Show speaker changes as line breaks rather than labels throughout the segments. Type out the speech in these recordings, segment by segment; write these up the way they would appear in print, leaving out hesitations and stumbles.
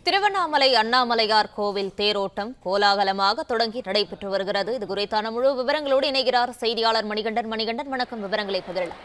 திருவண்ணாமலை அண்ணாமலையார் கோவில் தேரோட்டம் கோலாகலமாக தொடங்கி நடைபெற்று வருகிறது. இது குறித்தான முழு விவரங்களோடு இணைகிறார் செய்தியாளர் மணிகண்டன். வணக்கம், விவரங்களை பகிரலாம்.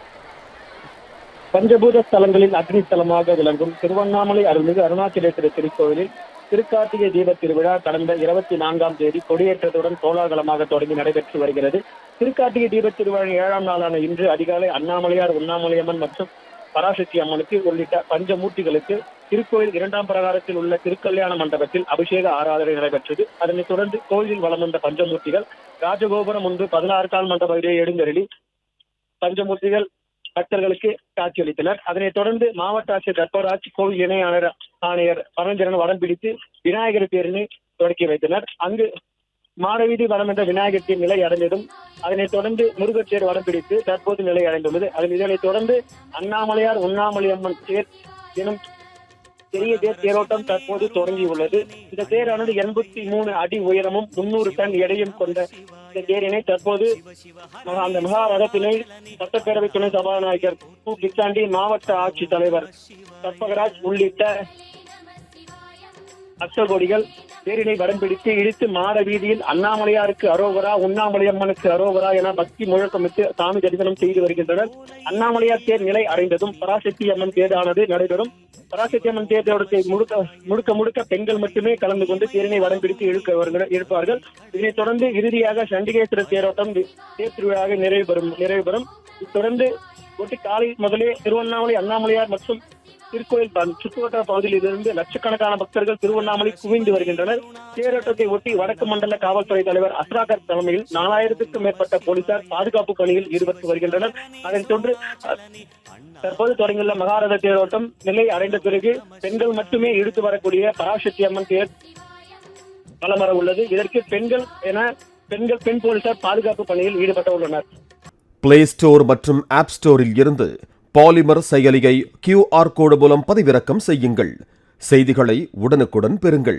பஞ்சபூத ஸ்தலங்களில் அக்னி ஸ்தலமாக விளங்கும் திருவண்ணாமலை அருள்மிகு அருணாச்சலேஸ்வரர் திருக்கோவிலில் திருக்கார்த்திகை தீப திருவிழா கடந்த 24ஆம் தேதி கொடியேற்றத்துடன் கோலாகலமாக தொடங்கி நடைபெற்று வருகிறது. திருக்கார்த்திகை தீப திருவிழா 7ஆம் நாளான இன்று அதிகாலை அண்ணாமலையார், உண்ணாமலையம்மன் மற்றும் பராசக்தி அம்மனுக்கு உள்ளிட்ட பஞ்சமூர்த்திகளுக்கு திருக்கோயில் 2ஆம் பிரகாரத்தில் உள்ள திருக்கல்யாண மண்டபத்தில் அபிஷேக ஆராதனை நடைபெற்றது. அதனைத் தொடர்ந்து கோயிலில் வலம் வந்த பஞ்சமூர்த்திகள் ராஜகோபுரம் முன்பு 16 கால் மண்டப எழுந்தருளி பஞ்சமூர்த்திகள் பக்தர்களுக்கு காட்சியளித்தனர். அதனைத் தொடர்ந்து மாவட்ட ஆட்சியர் தர்பராஜ், கோவில் இணை ஆணையர் பரஞ்சரன் வடம் பிடித்து விநாயகர் தேரினை தொடக்கி வைத்தனர். அங்கு மாடவீதி வடம் என்ற விநாயகர் தேர் நிலை அடைந்ததும் அதனைத் தொடர்ந்து முருகர் தேர் வடம் பிடித்து தற்போது நிலை அடைந்துள்ளது. இதனைத் தொடர்ந்து அண்ணாமலையார், உண்ணாமலையம்மன் தேர் எனும் பெரிய தேரோட்டம் தற்போது தொடங்கியுள்ளது. இந்த தேரானது 83 அடி உயரமும் 300 டன் எடையும் கொண்ட இந்த தேரினை தற்போது அந்த மகா ரதத்தினை சட்டப்பேரவை துணை சபாநாயகர் கு. பிச்சாண்டி, மாவட்ட ஆட்சித் தலைவர் தர்பராஜ் உள்ளிட்ட அக்ஷகோடிகள் தேரினை வடம் பிடித்து இழுத்து மாட வீதியில் அண்ணாமலையாருக்கு அரோகரா, உண்ணாமலையம்மனுக்கு அரோகரா என பக்தி முழக்கமிட்டு சாமி தரிசனம் செய்து வருகின்றனர். அண்ணாமலையார் தேர் நிலை அடைந்ததும் பராசக்தி அம்மன் தேரானது நடைபெறும். பராசக்தி அம்மன் தேரோட்டத்தை முழுக்க பெண்கள் மட்டுமே கலந்து கொண்டு தேரினை வடம் பிடித்து இழுப்பார்கள். இதனைத் தொடர்ந்து இறுதியாக சண்டிகேஸ்வரர் தேரோட்டம் தேர் திருவிழாக நிறைவு பெறும். தொடர்ந்து ஒட்டி காலை முதலே திருவண்ணாமலை, அண்ணாமலையார் மற்றும் திருக்கோயில் சுற்றுவட்டார பகுதியில் இருந்து லட்சக்கணக்கான பக்தர்கள் திருவண்ணாமலை குவிந்து வருகின்றனர். தேரோட்டத்தை ஒட்டி வடக்கு மண்டல காவல்துறை தலைவர் அஸ்ராகர் தலைமையில் 4000க்கும் மேற்பட்ட போலீசார் பாதுகாப்பு பணியில் ஈடுபட்டு வருகின்றனர். அதனைத் தொடர்ந்து தற்போது தொடங்கியுள்ள மகாரத தேரோட்டம் நிலை அடைந்த பிறகு பெண்கள் மட்டுமே இழுத்து வரக்கூடிய பராசக்தி அம்மன் தேர் களமர உள்ளது. இதற்கு பெண் போலீசார் பாதுகாப்பு பணியில் ஈடுபட்டு உள்ளனர்.
பிளே ஸ்டோர் மற்றும் ஆப் ஸ்டோரில் இருந்து பாலிமர் செயலியை QR கோடு மூலம் பதிவிறக்கம் செய்யுங்கள். செய்திகளை உடனுக்குடன் பெறுங்கள்.